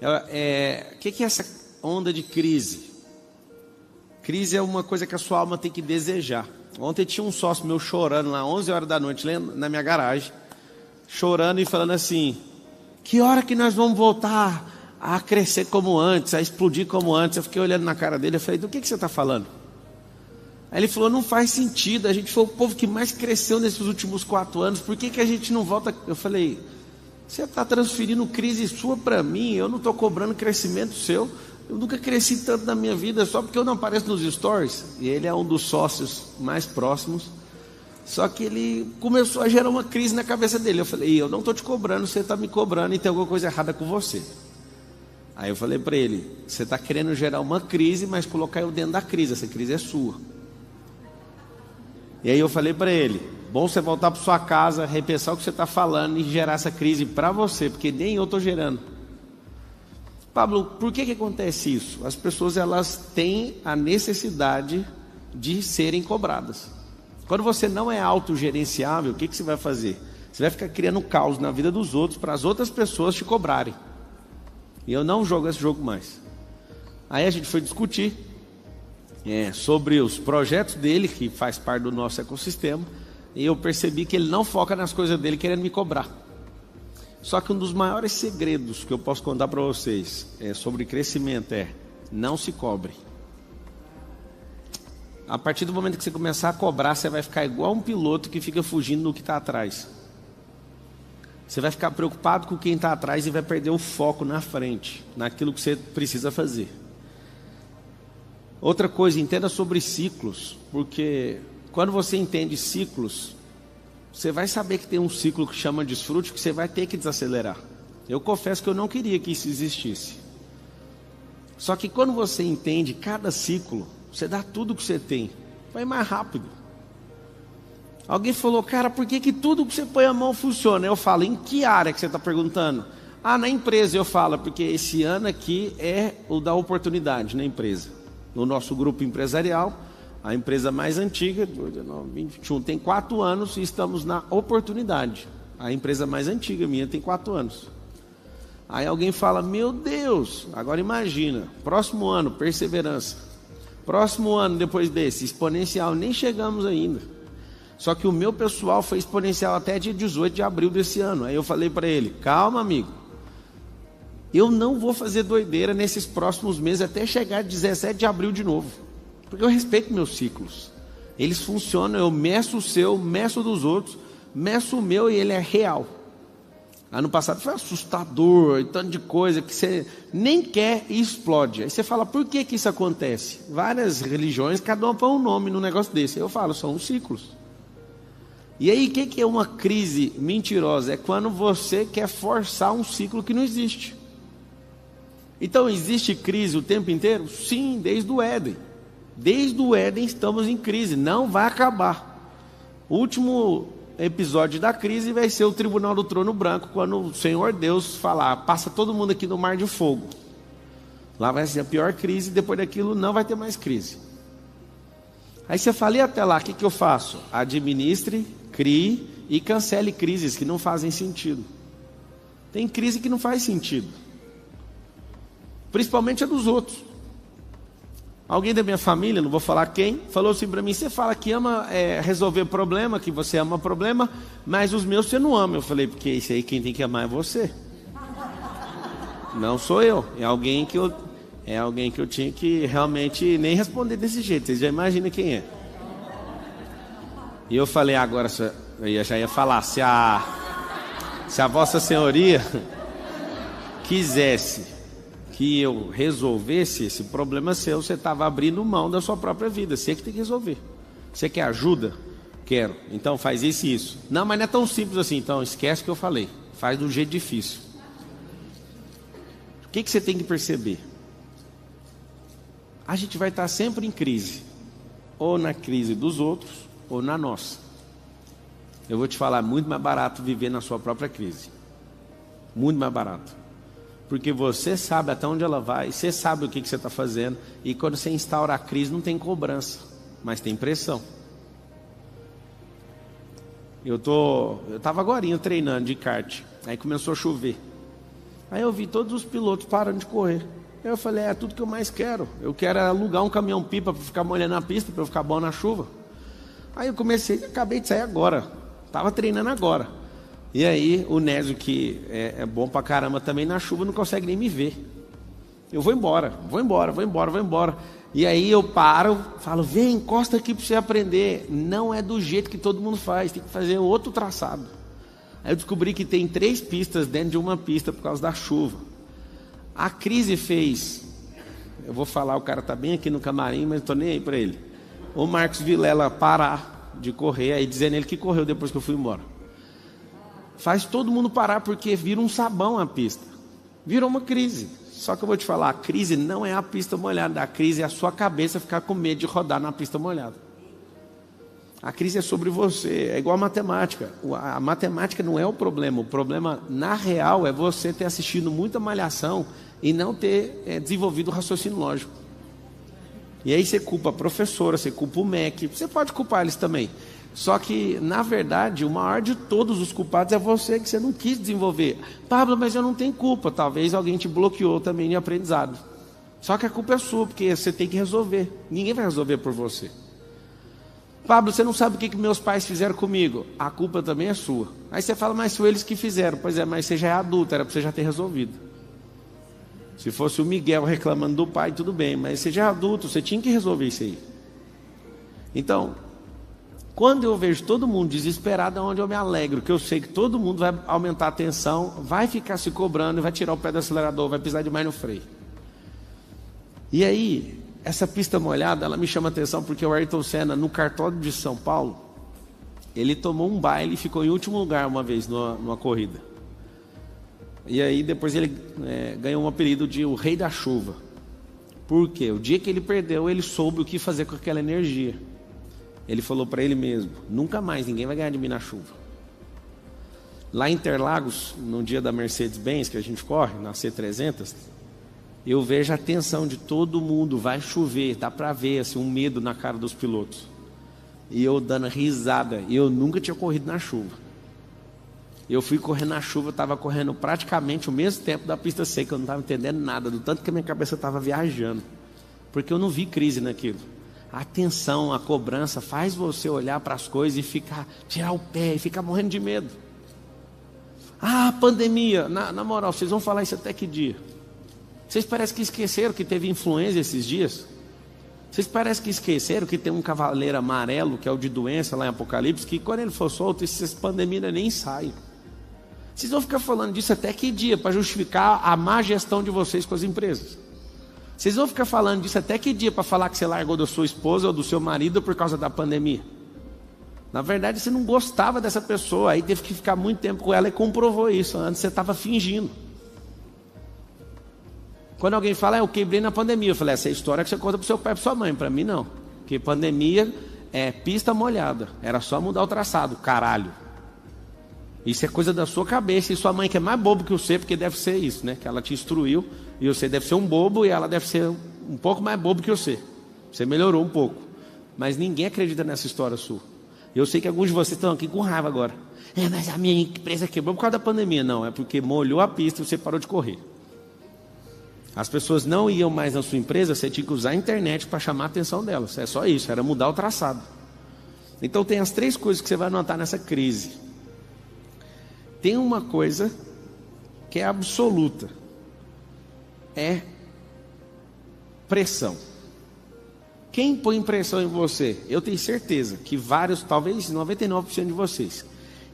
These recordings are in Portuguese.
O que é essa onda de crise? Crise é uma coisa que a sua alma tem que desejar. Ontem tinha um sócio meu chorando lá, 11 horas da noite, na minha garagem, chorando e falando assim: que hora que nós vamos voltar a crescer como antes, a explodir como antes? Eu fiquei olhando na cara dele, eu falei: do que você está falando? Aí ele falou: não faz sentido, a gente foi o povo que mais cresceu nesses últimos 4 anos, por que a gente não volta? Eu falei: você está transferindo crise sua para mim, eu não estou cobrando crescimento seu. Eu nunca cresci tanto na minha vida, só porque eu não apareço nos stories. E ele é um dos sócios mais próximos. Só que ele começou a gerar uma crise na cabeça dele. Eu falei: eu não estou te cobrando, você está me cobrando e tem alguma coisa errada com você. Aí eu falei para ele: você está querendo gerar uma crise, mas colocar eu dentro da crise, essa crise é sua. E aí eu falei para ele: bom você voltar para sua casa, repensar o que você está falando e gerar essa crise para você, porque nem eu estou gerando. Pablo, por que acontece isso? As pessoas, elas têm a necessidade de serem cobradas. Quando você não é autogerenciável, o que você vai fazer? Você vai ficar criando caos na vida dos outros para as outras pessoas te cobrarem. E eu não jogo esse jogo mais. Aí a gente foi discutir sobre os projetos dele, que faz parte do nosso ecossistema, e eu percebi que ele não foca nas coisas dele querendo me cobrar. Só que um dos maiores segredos que eu posso contar para vocês sobre crescimento não se cobre. A partir do momento que você começar a cobrar, você vai ficar igual um piloto que fica fugindo do que está atrás. Você vai ficar preocupado com quem está atrás e vai perder o foco na frente, naquilo que você precisa fazer. Outra coisa, entenda sobre ciclos, porque quando você entende ciclos, você vai saber que tem um ciclo que chama desfrute, que você vai ter que desacelerar. Eu confesso que eu não queria que isso existisse. Só que quando você entende cada ciclo, você dá tudo que você tem, vai mais rápido. Alguém falou: cara, por que tudo que você põe a mão funciona? Eu falo: em que área que você está perguntando? Na empresa. Eu falo: porque esse ano aqui é o da oportunidade na empresa. No nosso grupo empresarial, a empresa mais antiga, 21, tem 4 anos e estamos na oportunidade. A empresa mais antiga minha tem 4 anos. Aí alguém fala: meu Deus, agora imagina, próximo ano, perseverança. Próximo ano depois desse, exponencial, nem chegamos ainda. Só que o meu pessoal foi exponencial até dia 18 de abril desse ano. Aí eu falei para ele: calma, amigo, eu não vou fazer doideira nesses próximos meses até chegar 17 de abril de novo. Porque eu respeito meus ciclos. Eles funcionam, eu meço o seu, meço dos outros, meço o meu e ele é real. Ano passado foi assustador, e tanto de coisa que você nem quer e explode. Aí você fala: por que isso acontece? Várias religiões, cada uma põe um nome num negócio desse. Eu falo: são os ciclos. E aí o que é uma crise mentirosa? É quando você quer forçar um ciclo que não existe. Então existe crise o tempo inteiro? Sim, desde o Éden. Desde o Éden estamos em crise, não vai acabar. O último episódio da crise vai ser o tribunal do trono branco, quando o Senhor Deus falar: passa todo mundo aqui no mar de fogo. Lá vai ser a pior crise, depois daquilo não vai ter mais crise. Aí você fala: e até lá, o que eu faço? Administre, crie e cancele crises que não fazem sentido. Tem crise que não faz sentido, principalmente a dos outros. Alguém da minha família, não vou falar quem, falou assim para mim: você fala que ama resolver problema, que você ama problema, mas os meus você não ama. Eu falei: porque isso aí quem tem que amar é você. Não sou eu. É alguém que eu tinha que realmente nem responder desse jeito. Vocês já imaginam quem é. E eu falei: agora, eu já ia falar, se a Vossa Senhoria quisesse que eu resolvesse esse problema seu, você estava abrindo mão da sua própria vida. Você que tem que resolver. Você quer ajuda? Quero. Então faz isso e isso. Não, mas não é tão simples assim. Então esquece o que eu falei. Faz do jeito difícil. O que você tem que perceber? A gente vai estar sempre em crise. Ou na crise dos outros, ou na nossa. Eu vou te falar: é muito mais barato viver na sua própria crise. Muito mais barato. Porque você sabe até onde ela vai, você sabe o que você está fazendo. E quando você instaura a crise, não tem cobrança, mas tem pressão. Eu estava agorinha treinando de kart. Aí começou a chover. Aí eu vi todos os pilotos parando de correr. Eu falei, é tudo que eu mais quero. Eu quero alugar um caminhão-pipa para ficar molhando a pista, para eu ficar bom na chuva. Aí eu comecei, acabei de sair agora. Estava treinando agora. E aí o Nésio, que é bom pra caramba também, na chuva não consegue nem me ver. Eu vou embora. E aí eu paro, falo, vem, encosta aqui para você aprender. Não é do jeito que todo mundo faz, tem que fazer outro traçado. Aí eu descobri que tem 3 pistas dentro de uma pista por causa da chuva. A crise fez, eu vou falar, o cara tá bem aqui no camarim, mas não tô nem aí para ele. O Marcos Vilela parar de correr, aí dizendo ele que correu depois que eu fui embora. Faz todo mundo parar porque vira um sabão a pista. Virou uma crise. Só que eu vou te falar, a crise não é a pista molhada, a crise é a sua cabeça ficar com medo de rodar na pista molhada. A crise é sobre você, é igual a matemática. A matemática não é o problema na real é você ter assistido muita malhação e não ter desenvolvido o raciocínio lógico. E aí você culpa a professora, você culpa o MEC, você pode culpar eles também. Só que, na verdade, o maior de todos os culpados é você, que você não quis desenvolver. Pablo, mas eu não tenho culpa. Talvez alguém te bloqueou também de aprendizado. Só que a culpa é sua, porque você tem que resolver. Ninguém vai resolver por você. Pablo, você não sabe o que meus pais fizeram comigo. A culpa também é sua. Aí você fala, mas foi eles que fizeram. Pois é, mas você já é adulto, era para você já ter resolvido. Se fosse o Miguel reclamando do pai, tudo bem. Mas você já é adulto, você tinha que resolver isso aí. Então, quando eu vejo todo mundo desesperado, é onde eu me alegro, que eu sei que todo mundo vai aumentar a tensão, vai ficar se cobrando, vai tirar o pé do acelerador, vai pisar demais no freio. E aí, essa pista molhada, ela me chama a atenção porque o Ayrton Senna, no cartódromo de São Paulo, ele tomou um baile e ficou em último lugar uma vez numa corrida. E aí depois ele ganhou um apelido de o Rei da Chuva. Por quê? O dia que ele perdeu, ele soube o que fazer com aquela energia. Ele falou para ele mesmo, nunca mais ninguém vai ganhar de mim na chuva. Lá em Interlagos, no dia da Mercedes-Benz, que a gente corre, na C300, eu vejo a tensão de todo mundo, vai chover, dá para ver assim, um medo na cara dos pilotos. E eu dando risada, e eu nunca tinha corrido na chuva. Eu fui correr na chuva, eu estava correndo praticamente o mesmo tempo da pista seca, eu não estava entendendo nada, do tanto que a minha cabeça estava viajando. Porque eu não vi crise naquilo. A tensão, a cobrança faz você olhar para as coisas e tirar o pé e ficar morrendo de medo. Ah, pandemia, na moral, vocês vão falar isso até que dia? Vocês parecem que esqueceram que teve influenza esses dias? Vocês parecem que esqueceram que tem um cavaleiro amarelo, que é o de doença lá em Apocalipse, que quando ele for solto, essas pandemias nem saem. Vocês vão ficar falando disso até que dia, para justificar a má gestão de vocês com as empresas? Vocês vão ficar falando disso até que dia para falar que você largou da sua esposa ou do seu marido por causa da pandemia? Na verdade, você não gostava dessa pessoa, aí teve que ficar muito tempo com ela e comprovou isso. Antes você estava fingindo. Quando alguém fala, eu quebrei na pandemia, eu falei, essa é a história que você conta para o seu pai e para sua mãe. Para mim, não. Porque pandemia é pista molhada. Era só mudar o traçado, caralho. Isso é coisa da sua cabeça. E sua mãe que é mais bobo que você, porque deve ser isso, né? Que ela te instruiu. E você deve ser um bobo e ela deve ser um pouco mais bobo que você. Você melhorou um pouco. Mas ninguém acredita nessa história sua. Eu sei que alguns de vocês estão aqui com raiva agora. Mas a minha empresa quebrou por causa da pandemia. Não, é porque molhou a pista e você parou de correr. As pessoas não iam mais na sua empresa, você tinha que usar a internet para chamar a atenção delas. É só isso, era mudar o traçado. Então tem as 3 coisas que você vai notar nessa crise. Tem uma coisa que é absoluta. É pressão. Quem põe pressão em você? Eu tenho certeza que vários, talvez 99% de vocês.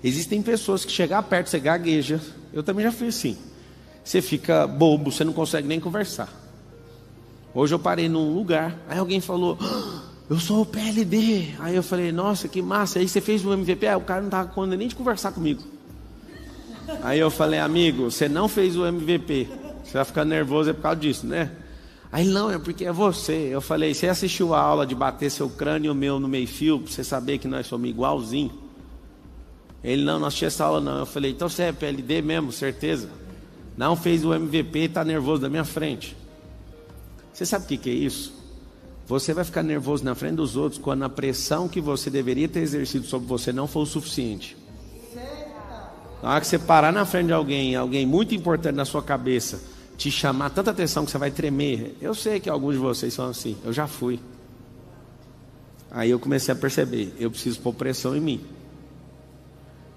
Existem pessoas que chegam perto, você gagueja. Eu também já fui assim. Você fica bobo, você não consegue nem conversar. Hoje eu parei num lugar, aí alguém falou, eu sou o PLD. Aí eu falei, nossa, que massa. Aí você fez o MVP, o cara não estava com nem de conversar comigo. Aí eu falei, amigo, você não fez o MVP. Você vai ficar nervoso é por causa disso, né? Aí não, é porque é você. Eu falei, você assistiu a aula de bater seu crânio e o meu no meio fio, para você saber que nós somos igualzinho? Ele, não assisti essa aula não. Eu falei, então você é PLD mesmo, certeza? Não fez o MVP e está nervoso da minha frente. Você sabe o que é isso? Você vai ficar nervoso na frente dos outros quando a pressão que você deveria ter exercido sobre você não for o suficiente. Na hora que você parar na frente de alguém muito importante na sua cabeça, te chamar tanta atenção que você vai tremer. Eu sei que alguns de vocês são assim, eu já fui. Aí eu comecei a perceber, eu preciso pôr pressão em mim.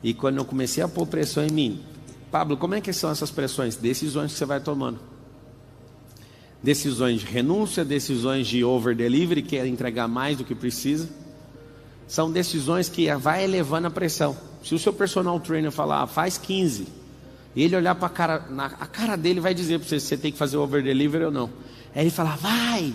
E quando eu comecei a pôr pressão em mim, Pablo, como é que são essas pressões? Decisões que você vai tomando. Decisões de renúncia, decisões de over delivery, que é entregar mais do que precisa. São decisões que vai elevando a pressão. Se o seu personal trainer falar, faz 15, e ele olhar para a cara dele vai dizer para você se você tem que fazer over delivery ou não. Aí ele fala, vai,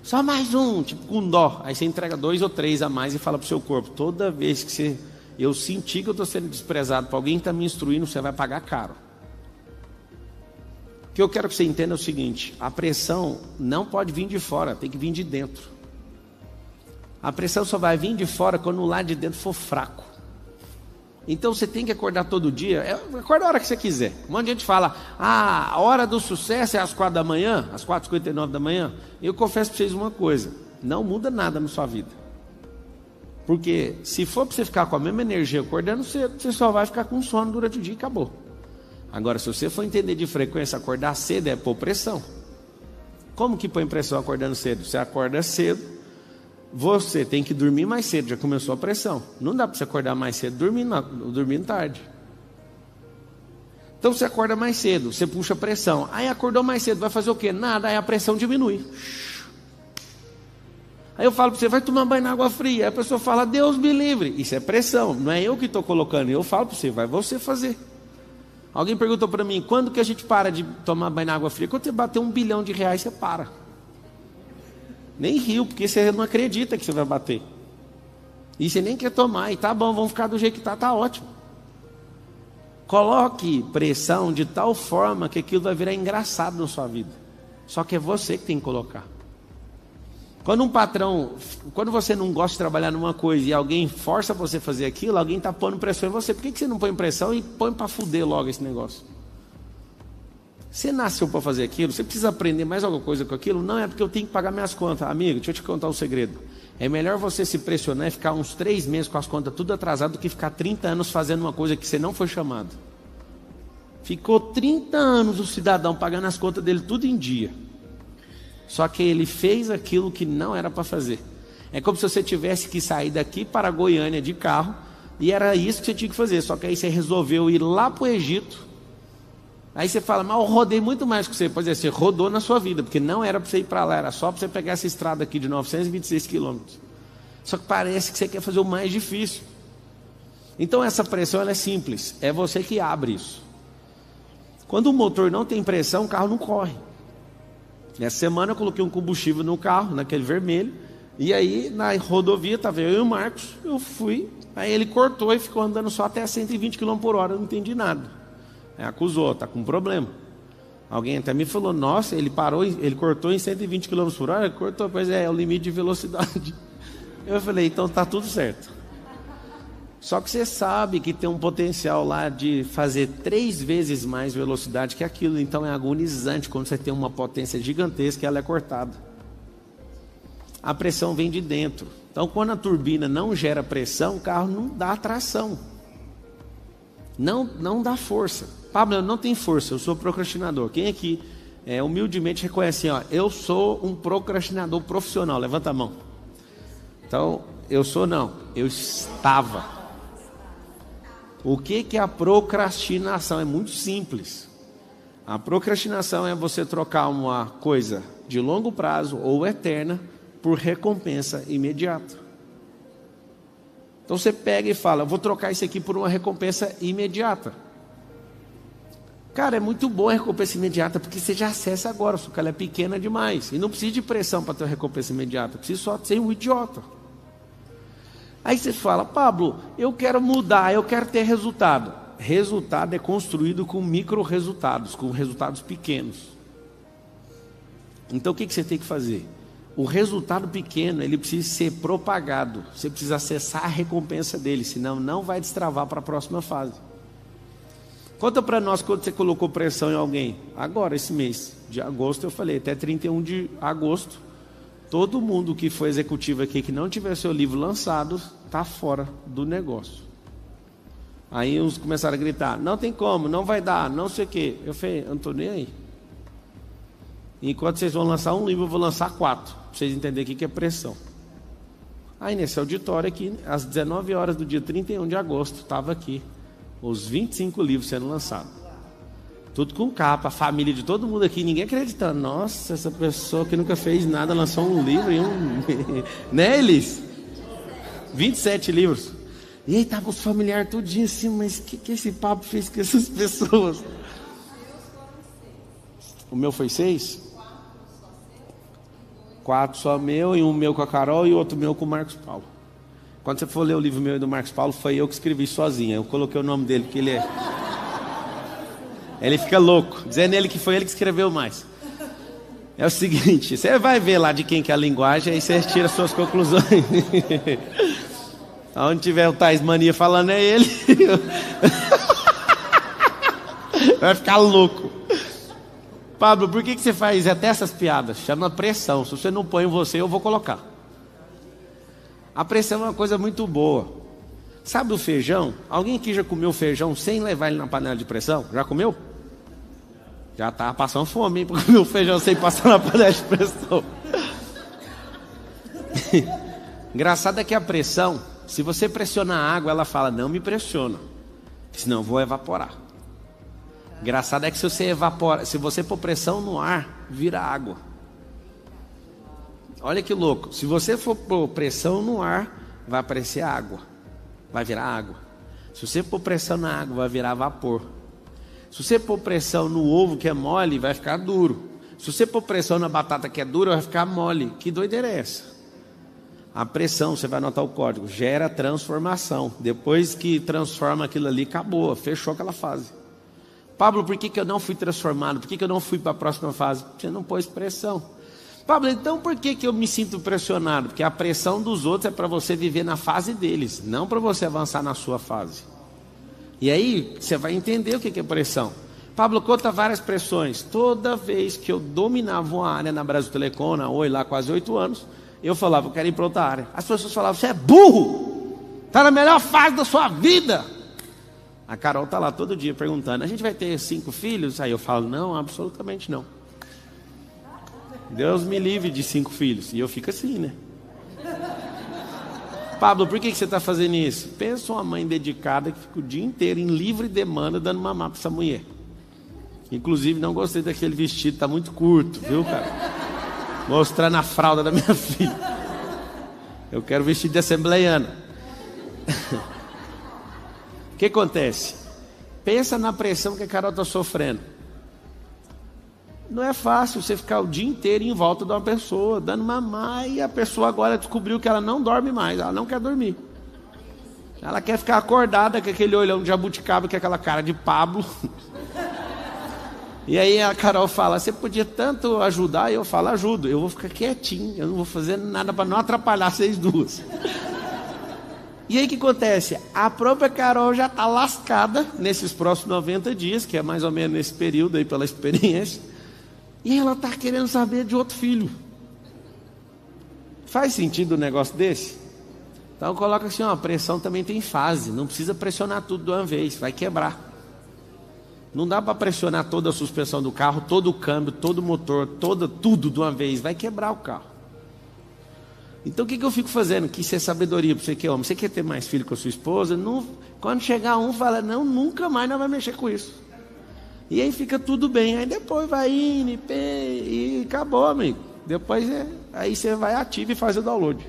só mais um, tipo com dó. Aí você entrega 2 ou 3 a mais e fala para o seu corpo, toda vez que eu sentir que eu estou sendo desprezado para alguém que está me instruindo, você vai pagar caro. O que eu quero que você entenda é o seguinte, a pressão não pode vir de fora, tem que vir de dentro. A pressão só vai vir de fora quando o lado de dentro for fraco. Então você tem que acordar todo dia, acorda a hora que você quiser. Um monte de gente fala, a hora do sucesso é às 4 da manhã, às 4h59 da manhã. Eu confesso para vocês uma coisa, não muda nada na sua vida. Porque se for para você ficar com a mesma energia acordando cedo, você só vai ficar com sono durante o dia e acabou. Agora, se você for entender de frequência, acordar cedo é pôr pressão. Como que põe pressão acordando cedo? Você acorda cedo, você tem que dormir mais cedo, já começou a pressão. Não dá para você acordar mais cedo dormindo tarde. Então você acorda mais cedo, você puxa pressão. Aí acordou mais cedo, vai fazer o quê? Nada, aí a pressão diminui. Aí eu falo para você, vai tomar banho na água fria. Aí a pessoa fala, Deus me livre. Isso é pressão, não é eu que estou colocando. Eu falo para você, vai você fazer. Alguém perguntou para mim, quando que a gente para de tomar banho na água fria? Quando você bater R$1 bilhão, você para. Nem riu, porque você não acredita que você vai bater. E você nem quer tomar, e tá bom, vamos ficar do jeito que tá ótimo. Coloque pressão de tal forma que aquilo vai virar engraçado na sua vida. Só que é você que tem que colocar. Quando você não gosta de trabalhar numa coisa e alguém força você a fazer aquilo, alguém está pondo pressão em você. Por que você não põe pressão e põe para fuder logo esse negócio? Você nasceu para fazer aquilo, você precisa aprender mais alguma coisa com aquilo? Não, é porque eu tenho que pagar minhas contas. Amigo, deixa eu te contar um segredo. É melhor você se pressionar e ficar uns 3 meses com as contas tudo atrasado do que ficar 30 anos fazendo uma coisa que você não foi chamado. Ficou 30 anos o cidadão pagando as contas dele tudo em dia. Só que ele fez aquilo que não era para fazer. É como se você tivesse que sair daqui para Goiânia de carro, e era isso que você tinha que fazer. Só que aí você resolveu ir lá para o Egito. Aí você fala, mas eu rodei muito mais que você. Pois é, você rodou na sua vida, porque não era para você ir para lá, era só para você pegar essa estrada aqui de 926 quilômetros. Só que parece que você quer fazer o mais difícil. Então essa pressão ela é simples, é você que abre isso. Quando o motor não tem pressão, o carro não corre. Nessa semana eu coloquei um combustível no carro, naquele vermelho, e aí na rodovia estava eu e o Marcos, eu fui, aí ele cortou e ficou andando só até 120 km por hora, eu não entendi nada. Aí acusou, está com problema. Alguém até me falou, nossa, ele parou, ele cortou em 120 km por hora, ele cortou, pois é o limite de velocidade. Eu falei, então está tudo certo. Só que você sabe que tem um potencial lá de fazer 3 vezes mais velocidade que aquilo. Então é agonizante quando você tem uma potência gigantesca e ela é cortada. A pressão vem de dentro. Então quando a turbina não gera pressão, o carro não dá tração. Não dá força. Pablo, eu não tenho força, eu sou procrastinador. Quem aqui humildemente reconhece assim, ó, eu sou um procrastinador profissional? Levanta a mão. Então, eu estava. O que é a procrastinação? É muito simples. A procrastinação é você trocar uma coisa de longo prazo ou eterna por recompensa imediata. Então você pega e fala, vou trocar isso aqui por uma recompensa imediata. Cara, é muito bom a recompensa imediata, porque você já acessa agora, só que ela é pequena demais. E não precisa de pressão para ter uma recompensa imediata, precisa só ser um idiota. Aí você fala, Pablo, eu quero mudar, eu quero ter resultado. Resultado é construído com micro resultados, com resultados pequenos. Então o que você tem que fazer? O resultado pequeno, ele precisa ser propagado. Você precisa acessar a recompensa dele, senão não vai destravar para a próxima fase. Conta para nós quando você colocou pressão em alguém. Agora, esse mês de agosto, eu falei, até 31 de agosto. Todo mundo que foi executivo aqui, que não tiver seu livro lançado, está fora do negócio. Aí uns começaram a gritar, não tem como, não vai dar, não sei o quê. Eu falei, eu não estou nem aí. Enquanto vocês vão lançar um livro, eu vou lançar 4, para vocês entenderem o que é pressão. Aí nesse auditório aqui, às 19 horas do dia 31 de agosto, estava aqui, os 25 livros sendo lançados. Tudo com capa, a família de todo mundo aqui, ninguém acreditando. Nossa, essa pessoa que nunca fez nada, lançou um livro e um... Né, Elis? 27 livros. E aí tava os familiares tudinho assim, mas o que esse papo fez com essas pessoas? O meu foi 6? 4 só meu, e um meu com a Carol e outro meu com o Marcos Paulo. Quando você for ler o livro meu e do Marcos Paulo, foi eu que escrevi sozinho. Eu coloquei o nome dele, porque ele fica louco, dizendo ele que foi ele que escreveu mais. É o seguinte, você vai ver lá de quem que é a linguagem, aí você tira suas conclusões. Onde tiver o Tais Mania falando é ele. Vai ficar louco. Pablo, por que você faz até essas piadas? Chama pressão. Se você não põe em você, eu vou colocar. A pressão é uma coisa muito boa. Sabe o feijão? Alguém aqui já comeu feijão sem levar ele na panela de pressão? Já comeu? Já tá passando fome, hein, para comer o feijão sem passar na panela de pressão. Engraçado é que a pressão, se você pressionar a água, ela fala, não me pressiona, senão eu vou evaporar. Engraçado é que se você pôr pressão no ar, vira água. Olha que louco, se você for pôr pressão no ar, vai aparecer água, vai virar água. Se você pôr pressão na água, vai virar vapor. Se você pôr pressão no ovo que é mole, vai ficar duro. Se você pôr pressão na batata que é dura, vai ficar mole. Que doideira é essa? A pressão, você vai anotar o código, gera transformação. Depois que transforma aquilo ali, acabou, fechou aquela fase. Pablo, por que eu não fui transformado? Por que eu não fui para a próxima fase? Você não pôs pressão. Pablo, então por que eu me sinto pressionado? Porque a pressão dos outros é para você viver na fase deles, não para você avançar na sua fase. E aí você vai entender o que é pressão. Pablo, conta várias pressões. Toda vez que eu dominava uma área na Brasil Telecom, na Oi, lá quase 8 anos, eu falava, eu quero ir para outra área. As pessoas falavam, você é burro, está na melhor fase da sua vida. A Carol está lá todo dia perguntando, a gente vai ter 5 filhos? Aí eu falo, não, absolutamente não. Deus me livre de 5 filhos. E eu fico assim, né? Pablo, por que você está fazendo isso? Pensa uma mãe dedicada que fica o dia inteiro em livre demanda dando mamar para essa mulher. Inclusive não gostei daquele vestido, está muito curto, viu, cara? Mostrando a fralda da minha filha. Eu quero vestido de assembleiana. O que acontece? Pensa na pressão que a Carol está sofrendo. Não é fácil você ficar o dia inteiro em volta de uma pessoa, dando mamar, e a pessoa agora descobriu que ela não dorme mais, ela não quer dormir. Ela quer ficar acordada com aquele olhão de jabuticaba, com aquela cara de Pablo. E aí a Carol fala, você podia tanto ajudar, e eu falo, ajudo, eu vou ficar quietinho, eu não vou fazer nada para não atrapalhar vocês duas. E aí o que acontece? A própria Carol já está lascada nesses próximos 90 dias, que é mais ou menos nesse período aí pela experiência. E ela está querendo saber de outro filho. Faz sentido um negócio desse? Então coloca assim, ó, a pressão também tem fase. Não precisa pressionar tudo de uma vez, vai quebrar. Não dá para pressionar toda a suspensão do carro, todo o câmbio, todo o motor, tudo de uma vez. Vai quebrar o carro. Então o que eu fico fazendo? Que isso é sabedoria para você que é homem. Você quer ter mais filho com a sua esposa? Não, quando chegar um, fala, não, nunca mais não vai mexer com isso. E aí fica tudo bem. Aí depois vai indo e acabou, amigo. Depois aí você vai ativo e faz o download.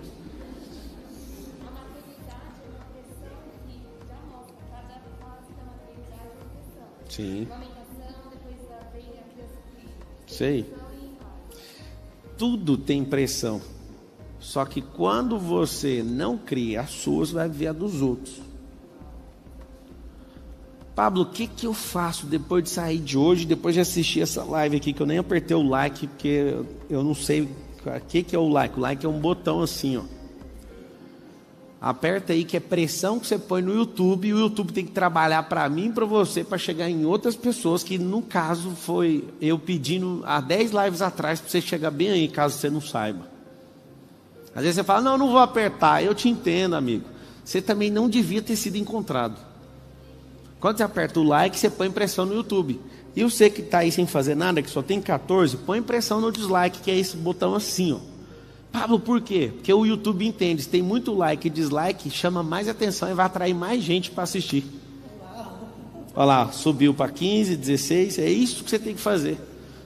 Sim. Sei. Tudo tem pressão. Só que quando você não cria as suas, vai ver a dos outros. Pablo, o que eu faço depois de sair de hoje, depois de assistir essa live aqui, que eu nem apertei o like, porque eu não sei o que é o like. O like é um botão assim, ó. Aperta aí que é pressão que você põe no YouTube, e o YouTube tem que trabalhar para mim e para você, para chegar em outras pessoas, que no caso foi eu pedindo há 10 lives atrás, para você chegar bem aí, caso você não saiba. Às vezes você fala, não vou apertar. Eu te entendo, amigo. Você também não devia ter sido encontrado. Quando você aperta o like, você põe pressão no YouTube. E você que está aí sem fazer nada, que só tem 14, põe pressão no dislike, que é esse botão assim, ó. Pablo, por quê? Porque o YouTube entende, se tem muito like e dislike, chama mais atenção e vai atrair mais gente para assistir. Olha lá, subiu para 15, 16, é isso que você tem que fazer.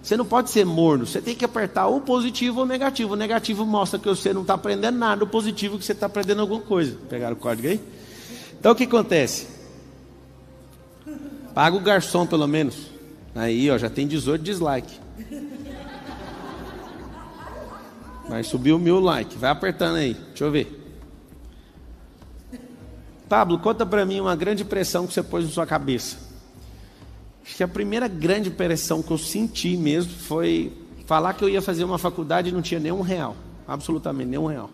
Você não pode ser morno, você tem que apertar ou positivo ou negativo. O negativo mostra que você não está aprendendo nada, o positivo que você está aprendendo alguma coisa. Pegaram o código aí? Então o que acontece? Paga o garçom pelo menos. Aí, ó, já tem 18 dislike. Vai subir 1000 likes. Vai apertando aí. Deixa eu ver. Pablo, conta pra mim uma grande pressão que você pôs na sua cabeça. Acho que a primeira grande pressão que eu senti mesmo foi falar que eu ia fazer uma faculdade e não tinha nenhum real. Absolutamente nenhum real.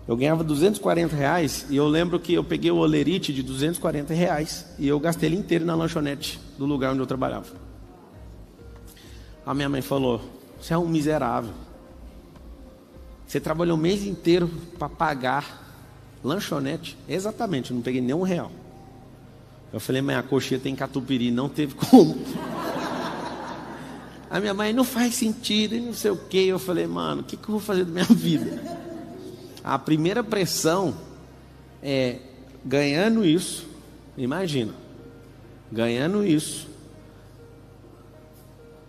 Eu ganhava R$240 e eu lembro que eu peguei o olerite de R$240 e eu gastei ele inteiro na lanchonete do lugar onde eu trabalhava. A minha mãe falou, você é um miserável. Você trabalhou o mês inteiro para pagar lanchonete? Exatamente, eu não peguei nenhum real. Eu falei, mas a coxinha tem catupiry, não teve como. A minha mãe, não faz sentido, e não sei o que. Eu falei, mano, o que eu vou fazer da minha vida? A primeira pressão é ganhando isso, imagina, ganhando isso.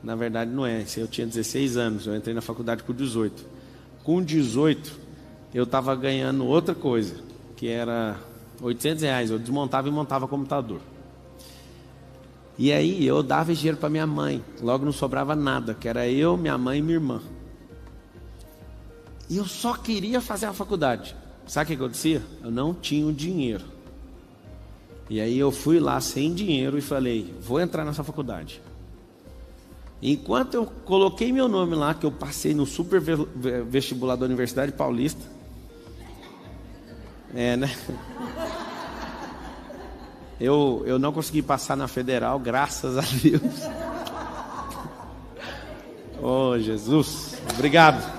Na verdade não é, eu tinha 16 anos, eu entrei na faculdade com 18. Com 18 eu estava ganhando outra coisa, que era R$800, eu desmontava e montava computador. E aí eu dava dinheiro para minha mãe, logo não sobrava nada, que era eu, minha mãe e minha irmã. E eu só queria fazer a faculdade. Sabe o que acontecia? Eu não tinha o dinheiro. E aí eu fui lá sem dinheiro e falei, vou entrar nessa faculdade. Enquanto eu coloquei meu nome lá, que eu passei no super vestibular da Universidade Paulista. Né? Eu não consegui passar na Federal, graças a Deus. Oh, Jesus, obrigado.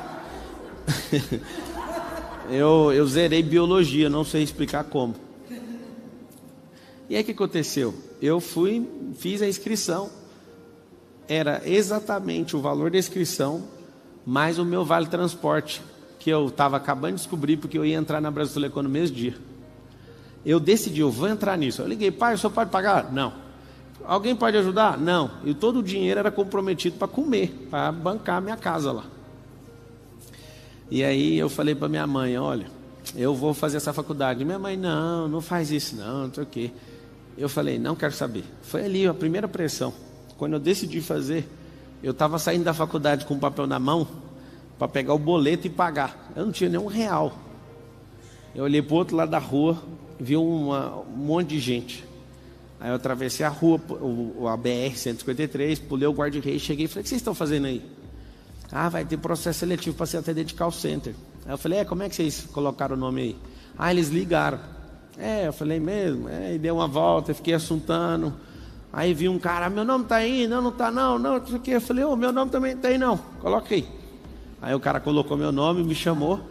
Eu zerei biologia, não sei explicar como. E aí o que aconteceu? Eu fiz a inscrição. Era exatamente o valor da inscrição mais o meu vale transporte, que eu estava acabando de descobrir, porque eu ia entrar na Brasileirão no mesmo dia. Eu decidi, eu vou entrar nisso. Eu liguei, pai, o senhor pode pagar? Não. Alguém pode ajudar? Não. E todo o dinheiro era comprometido para comer, para bancar a minha casa lá. E aí eu falei para minha mãe, olha, eu vou fazer essa faculdade. Minha mãe, não faz isso não sei o quê. Eu falei, não quero saber. Foi ali a primeira pressão. Quando eu decidi fazer, eu estava saindo da faculdade com o papel na mão para pegar o boleto e pagar. Eu não tinha nenhum real. Eu olhei para o outro lado da rua, vi um monte de gente. Aí eu atravessei a rua, a BR-153, pulei o guarda-reis, cheguei e falei, o que vocês estão fazendo aí? Ah, vai ter processo seletivo para ser atendente de call center. Aí eu falei, como é que vocês colocaram o nome aí? Ah, eles ligaram. Eu falei mesmo. E dei uma volta, fiquei assuntando. Aí vi um cara, meu nome tá aí, não tá não, isso aqui. Eu falei, meu nome também tá aí não, coloca aí. Aí o cara colocou meu nome, me chamou.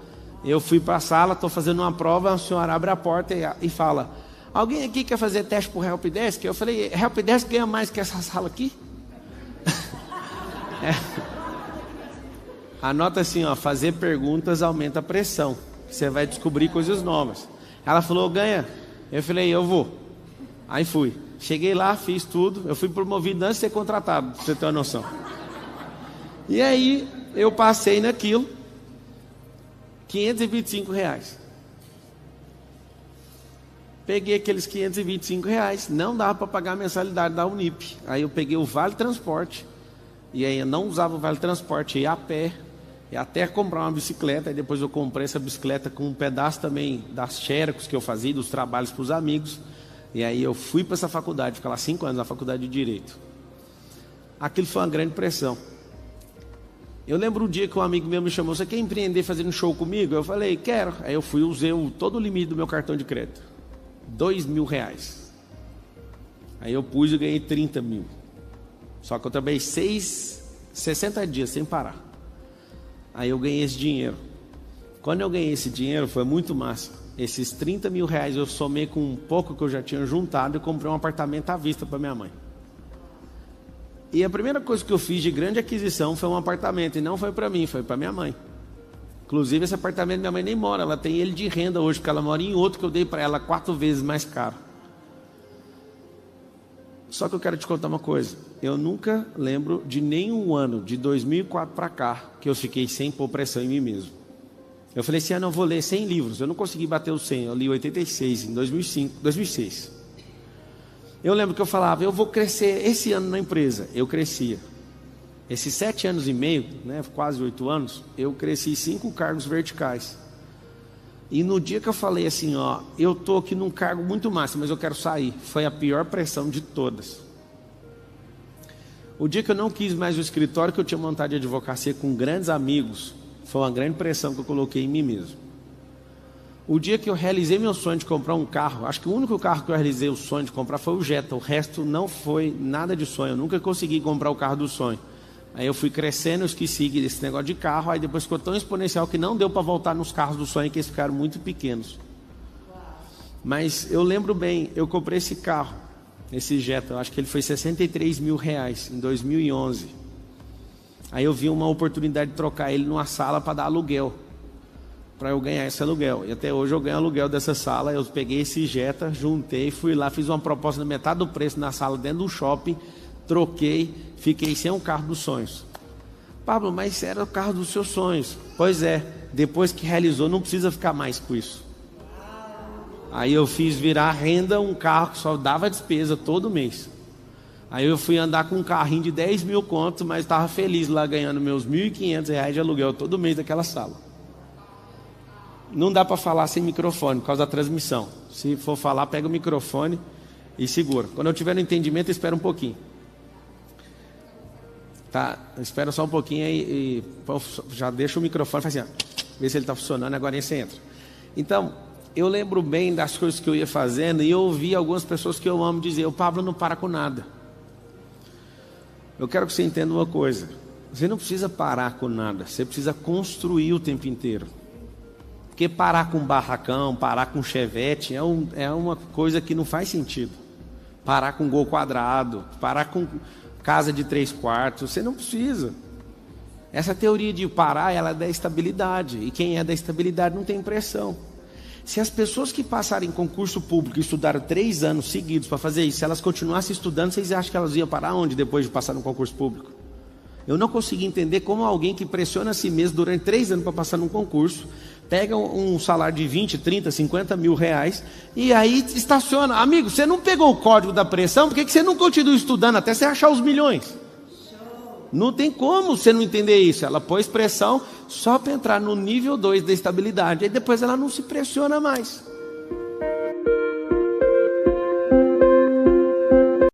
Eu fui para a sala, estou fazendo uma prova, a senhora abre a porta e fala, alguém aqui quer fazer teste por Helpdesk? Eu falei, Helpdesk ganha mais que essa sala aqui? Anota assim, fazer perguntas aumenta a pressão. Você vai descobrir coisas novas. Ela falou, ganha. Eu falei, eu vou. Aí fui. Cheguei lá, fiz tudo. Eu fui promovido antes de ser contratado, pra você ter uma noção. E aí, eu passei naquilo. R$525. Peguei aqueles R$525. Não dava para pagar a mensalidade da Unip. Aí eu peguei o Vale Transporte. E aí eu não usava o Vale Transporte, ia a pé. E até comprar uma bicicleta. E depois eu comprei essa bicicleta com um pedaço também das xerox que eu fazia, dos trabalhos para os amigos. E aí eu fui para essa faculdade, fiquei lá 5 anos na faculdade de Direito. Aquilo foi uma grande pressão. Eu lembro um dia que um amigo meu me chamou, você quer empreender fazendo show comigo? Eu falei, quero. Aí eu fui, usei todo o limite do meu cartão de crédito. R$2.000. Aí eu pus e ganhei 30 mil. Só que eu trabalhei 60 dias sem parar. Aí eu ganhei esse dinheiro. Quando eu ganhei esse dinheiro, foi muito massa. Esses 30 mil reais eu somei com um pouco que eu já tinha juntado e comprei um apartamento à vista para minha mãe. E a primeira coisa que eu fiz de grande aquisição foi um apartamento, e não foi para mim, foi para minha mãe. Inclusive esse apartamento minha mãe nem mora, ela tem ele de renda hoje, porque ela mora em outro que eu dei para ela 4 vezes mais caro. Só que eu quero te contar uma coisa, eu nunca lembro de nenhum ano, de 2004 para cá, que eu fiquei sem pôr pressão em mim mesmo. Eu falei assim, eu vou ler 100 livros, eu não consegui bater os 100, eu li 86 em 2006. Eu lembro que eu falava, eu vou crescer esse ano na empresa, eu crescia. Esses 7 anos e meio, né, quase 8 anos, eu cresci 5 cargos verticais. E no dia que eu falei assim, eu estou aqui num cargo muito massa, mas eu quero sair, foi a pior pressão de todas. O dia que eu não quis mais o escritório que eu tinha montado de advocacia com grandes amigos, foi uma grande pressão que eu coloquei em mim mesmo. O dia que eu realizei meu sonho de comprar um carro, acho que o único carro que eu realizei o sonho de comprar foi o Jetta, o resto não foi nada de sonho, eu nunca consegui comprar o carro do sonho. Aí eu fui crescendo, eu esqueci desse negócio de carro, aí depois ficou tão exponencial que não deu para voltar nos carros do sonho, que eles ficaram muito pequenos. Mas eu lembro bem, eu comprei esse carro, esse Jetta, eu acho que ele foi 63 mil reais em 2011. Aí eu vi uma oportunidade de trocar ele numa sala para dar aluguel, para eu ganhar esse aluguel. E até hoje eu ganho aluguel dessa sala. Eu peguei esse Jetta, juntei, fui lá, fiz uma proposta na metade do preço na sala dentro do shopping, troquei, fiquei sem um carro dos sonhos. Pablo, mas era o carro dos seus sonhos. Pois é, depois que realizou não precisa ficar mais com isso. Aí eu fiz virar renda um carro que só dava despesa todo mês. Aí eu fui andar com um carrinho de 10 mil contos, mas estava feliz lá ganhando meus 1.500 reais de aluguel todo mês daquela sala. Não dá para falar sem microfone por causa da transmissão. Se for falar, pega o microfone e segura. Quando eu tiver no entendimento, espera um pouquinho. Tá, espera só um pouquinho aí e já deixa o microfone, faz assim, vê se ele está funcionando, agora você entra. Então, eu lembro bem das coisas que eu ia fazendo e eu ouvi algumas pessoas que eu amo dizer, o Pablo não para com nada. Eu quero que você entenda uma coisa, você não precisa parar com nada, você precisa construir o tempo inteiro. Porque parar com barracão, parar com chevette é uma coisa que não faz sentido. Parar com gol quadrado, parar com casa de 3 quartos, você não precisa. Essa teoria de parar, ela é da estabilidade, e quem é da estabilidade não tem pressão. Se as pessoas que passarem em concurso público e estudaram 3 anos seguidos para fazer isso, se elas continuassem estudando, vocês acham que elas iam parar onde depois de passar no concurso público? Eu não consegui entender como alguém que pressiona a si mesmo durante 3 anos para passar num concurso, pega um salário de 20, 30, 50 mil reais e aí estaciona. Amigo, você não pegou o código da pressão, por que você não continua estudando até você achar os milhões? Não tem como você não entender isso. Ela pôs pressão só para entrar no nível 2 da estabilidade. Aí depois ela não se pressiona mais.